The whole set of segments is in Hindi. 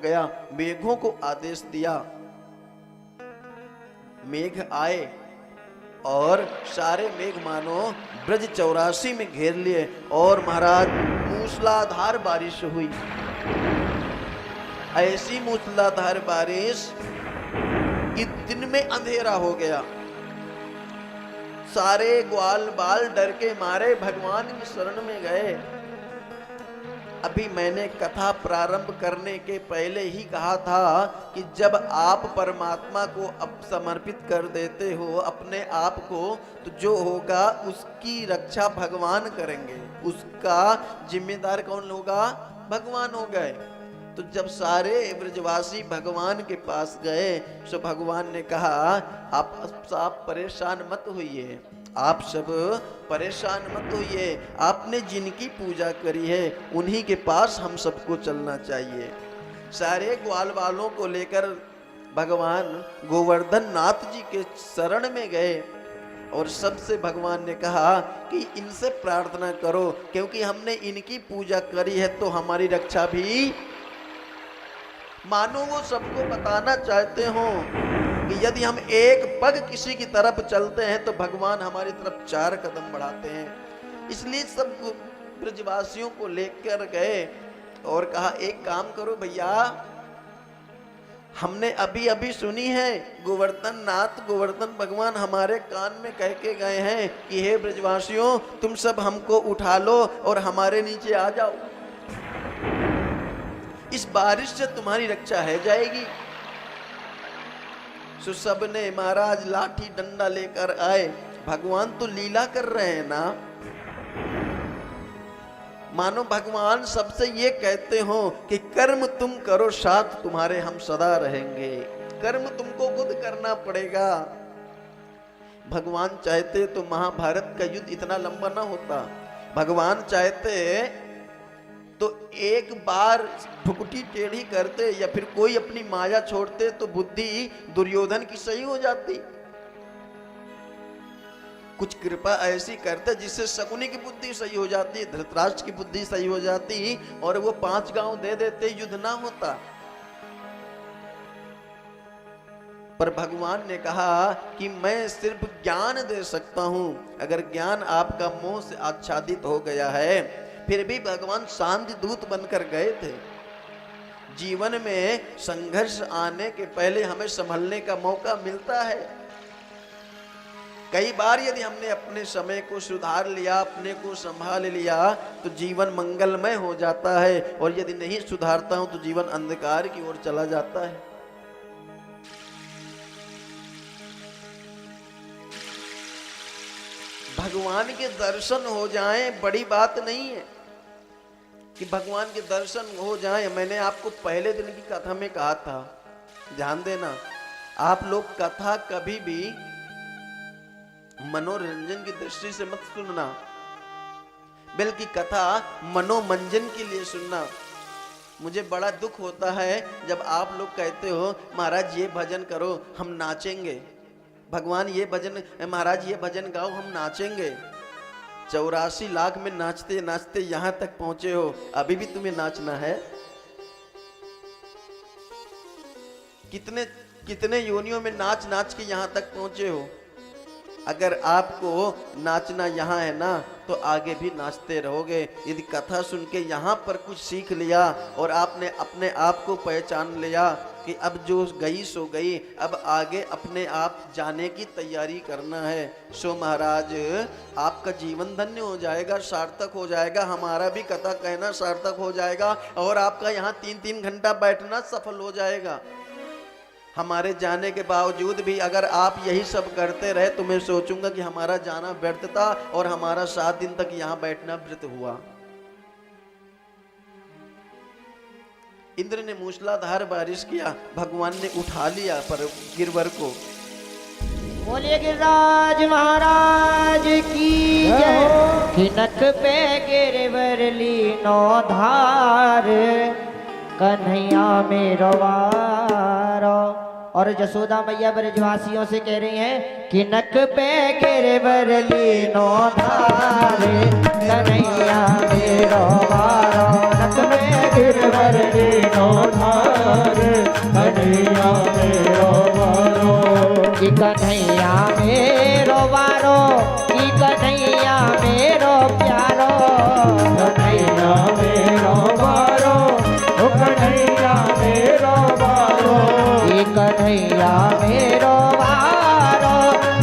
गया। मेघों को आदेश दिया, मेघ आए और सारे मेघ मानो ब्रज 84 में घेर लिए और महाराज मूसलाधार बारिश हुई। ऐसी मूसलाधार बारिश कि दिन में अंधेरा हो गया। सारे ग्वाल बाल डर के मारे भगवान की शरण में गए। अभी मैंने कथा प्रारंभ करने के पहले ही कहा था कि जब आप परमात्मा को अब समर्पित कर देते हो अपने आप को, तो जो होगा उसकी रक्षा भगवान करेंगे। उसका जिम्मेदार कौन होगा? भगवान हो गए। तो जब सारे ब्रजवासी भगवान के पास गए तो भगवान ने कहा आप परेशान मत होइए, आप सब परेशान मत होइए। आपने जिनकी पूजा करी है उन्हीं के पास हम सबको चलना चाहिए। सारे ग्वाल वालों को लेकर भगवान गोवर्धन नाथ जी के शरण में गए और सबसे भगवान ने कहा कि इनसे प्रार्थना करो, क्योंकि हमने इनकी पूजा करी है तो हमारी रक्षा भी। मानो वो सबको बताना चाहते हो कि यदि हम एक पग किसी की तरफ चलते हैं तो भगवान हमारी तरफ 4 कदम बढ़ाते हैं। इसलिए सब ब्रजवासियों को लेकर गए और कहा एक काम करो भैया, हमने अभी अभी सुनी है गोवर्धन नाथ गोवर्धन भगवान हमारे कान में कह के गए हैं कि हे ब्रजवासियों तुम सब हमको उठा लो और हमारे नीचे आ जाओ, इस बारिश से तुम्हारी रक्षा है जाएगी। सो सब ने महाराज लाठी डंडा लेकर आए। भगवान तो लीला कर रहे हैं ना, मानो भगवान सबसे ये कहते हो कि कर्म तुम करो साथ तुम्हारे हम सदा रहेंगे। कर्म तुमको खुद करना पड़ेगा। भगवान चाहते तो महाभारत का युद्ध इतना लंबा ना होता। भगवान चाहते तो एक बार भुकुटी टेढ़ी करते या फिर कोई अपनी माया छोड़ते तो बुद्धि दुर्योधन की सही हो जाती। कुछ कृपा ऐसी करते जिससे शकुनी की बुद्धि सही हो जाती, धृतराष्ट्र की बुद्धि सही हो जाती और वो 5 गांव दे देते, युद्ध ना होता। पर भगवान ने कहा कि मैं सिर्फ ज्ञान दे सकता हूं। अगर ज्ञान आपका मोह से आच्छादित हो गया है, फिर भी भगवान शांति दूत बनकर गए थे। जीवन में संघर्ष आने के पहले हमें संभलने का मौका मिलता है। कई बार यदि हमने अपने समय को सुधार लिया, अपने को संभाल लिया, तो जीवन मंगलमय हो जाता है, और यदि नहीं सुधारता हूं तो जीवन अंधकार की ओर चला जाता है। भगवान के दर्शन हो जाएं बड़ी बात नहीं है कि भगवान के दर्शन हो जाएं। मैंने आपको पहले दिन की कथा में कहा था, ध्यान देना, आप लोग कथा कभी भी मनोरंजन की दृष्टि से मत सुनना, बल्कि कथा मनोमंजन के लिए सुनना। मुझे बड़ा दुख होता है जब आप लोग कहते हो महाराज ये भजन करो हम नाचेंगे, भगवान ये भजन, महाराज ये भजन गाओ हम नाचेंगे। 84 लाख में नाचते नाचते यहां तक पहुंचे हो, अभी भी तुम्हें नाचना है? कितने कितने योनियों में नाच नाच के यहां तक पहुंचे हो। अगर आपको नाचना यहाँ है ना, तो आगे भी नाचते रहोगे। यदि कथा सुन के यहाँ पर कुछ सीख लिया और आपने अपने आप को पहचान लिया कि अब जो गई सो गई, अब आगे अपने आप जाने की तैयारी करना है, सो महाराज आपका जीवन धन्य हो जाएगा, सार्थक हो जाएगा। हमारा भी कथा कहना सार्थक हो जाएगा और आपका यहाँ 3-3 घंटा बैठना सफल हो जाएगा। हमारे जाने के बावजूद भी अगर आप यही सब करते रहे तो मैं सोचूंगा कि हमारा जाना व्यर्थ था और हमारा 7 दिन तक यहाँ बैठना व्यर्थ हुआ। इंद्र ने मूसलाधार बारिश किया, भगवान ने उठा लिया पर गिरवर को। बोलिए गिरिराज महाराज की जय। खिनक पे गिरवर लीनो धार, कन्हैया मेरो वारो। और जसोदा मैया ब्रजवासियों से कह रही हैं कि नक पे गिरवर लीनो धार, कन्हैया मेरो वारो। नक पे गिरवर लीनो धार कन्हैया मेरो वारो कि कन्हैया मेरो वारो कि कन्हैया मेरो प्यारो कन्हैया मेरो वारो ओ कन्हैया मेरो वारो कि कन्हैया मेरो वारो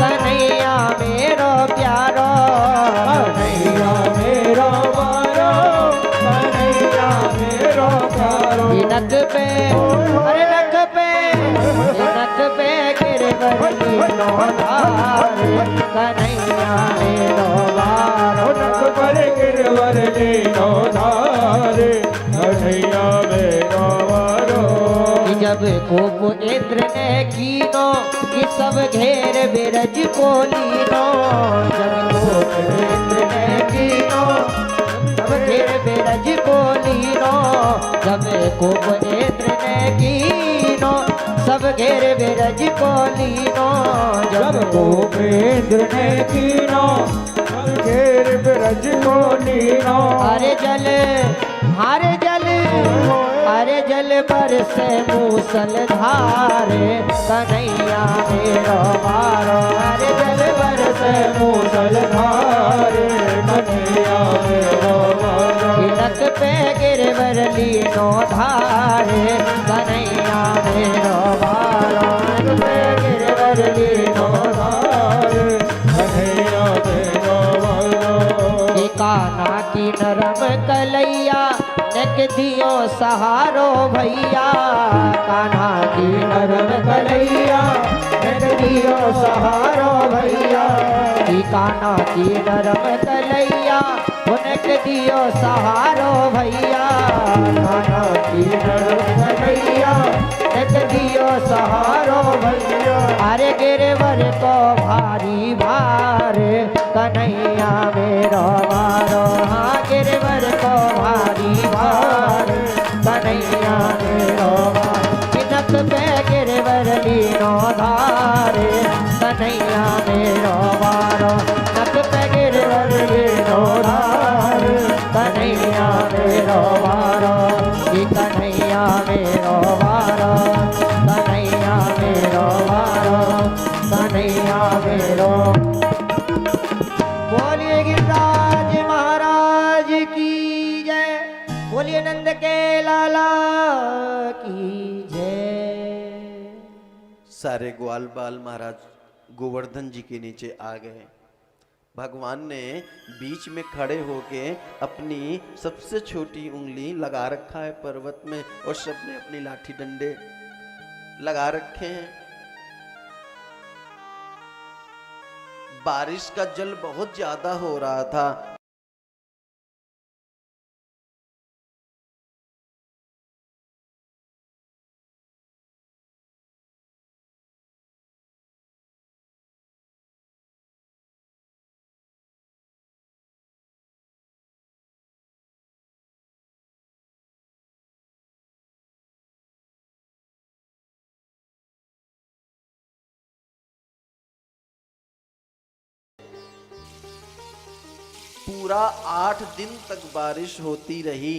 कन्हैया मेरो प्यारो कन्हैया मेरो वारो कन्हैया मेरो प्यारो नक पे अरे नक पे गिरवर लीनो धार कन्हैया मेरो वारो नक पर गिरवर लीनो धार कन्हैया मेरो वारो जब कोप इंद्र ने कीनो कि सब घेर बिरज को लीनो जब कोप इंद्र ने कीनो सब घेर बिरज को लीनो जब कोप इंद्र ने कीनो सब घेर बिरज को लीनो जब गोपेंद्र ने कीनो घेर ब्रज को लीनो हरे जल बरसे मूसलधार कन्हैया मेरो वारो हरे जल बरसे मूसलधार कन्हैया मेरो वारो तिलक पे गिरवर लीनो धार कन्हैया मेरो वारो तिलक पे गिरवर लीनो धार कन्हैया मेरो वारो कि कान्हा की नरम कलैया नक दियो सहारो भैया कान्हा की नरम कलैया नक दियो सहारो भैया कि कान्हा की नरम कलैया उनक दियो सहारो भैया कान्हा की नरम कलैया नक दियो सहारो भैया अरे गिरवर को भारी भार कन्हैया मेरो वारो हाँ गिरवर को भारी भार कन्हैया मेरो वारो नक पे गिरवर लीनो धार कन्हैया मेरो वारो नक पे गिरवर लीनो धार कन्हैया मेरो वारो कि कन्हैया मेरो वारो कन्हैया मेरो वारो कन्हैया मेरो बोलिए गिरिराज महाराज की जय बोलिए नंद के लाला की जय सारे ग्वाल बाल महाराज गोवर्धन जी के नीचे आ गए। भगवान ने बीच में खड़े होके अपनी सबसे छोटी उंगली लगा रखा है पर्वत में और सबने अपनी लाठी डंडे लगा रखे हैं। बारिश का जल बहुत ज्यादा हो रहा था। पूरा 8 दिन तक बारिश होती रही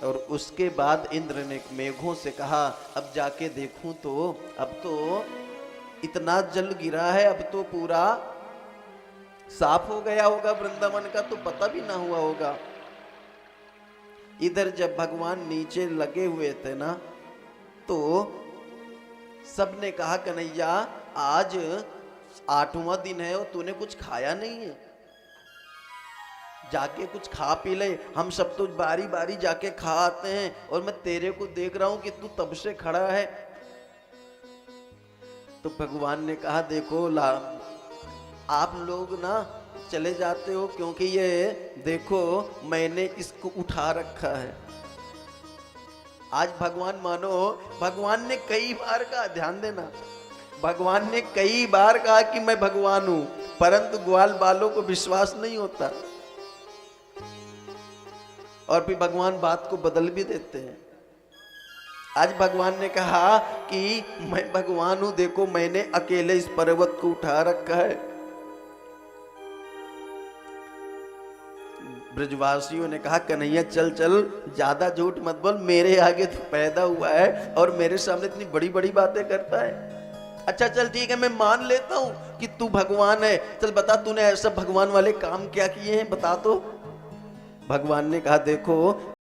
और उसके बाद इंद्र ने मेघों से कहा अब जाके देखूं तो अब तो इतना जल गिरा है, अब तो पूरा साफ हो गया होगा वृंदावन का, तो पता भी ना हुआ होगा। इधर जब भगवान नीचे लगे हुए थे ना तो सबने कहा कन्हैया आज 8वां दिन है और तूने कुछ खाया नहीं है, जाके कुछ खा पी ले। हम सब तो बारी बारी जाके खा आते हैं और मैं तेरे को देख रहा हूं कि तू तब से खड़ा है। तो भगवान ने कहा देखो आप लोग ना चले जाते हो क्योंकि ये देखो मैंने इसको उठा रखा है। आज भगवान मानो भगवान ने कई बार कहा, ध्यान देना, भगवान ने कई बार कहा कि मैं भगवान हूं, परंतु ग्वाल बालों को विश्वास नहीं होता और फिर भगवान बात को बदल भी देते हैं। आज भगवान ने कहा कि मैं भगवान हूं, देखो मैंने अकेले इस पर्वत को उठा रखा है। ब्रजवासियों ने कहा कन्हैया चल चल, ज्यादा झूठ मत बोल, मेरे आगे तो पैदा हुआ है और मेरे सामने इतनी बड़ी बड़ी बातें करता है। अच्छा चल ठीक है, मैं मान लेता हूं कि तू भगवान है, चल बता तूने ऐसा भगवान वाले काम क्या किए हैं, बता तो। भगवान ने कहा देखो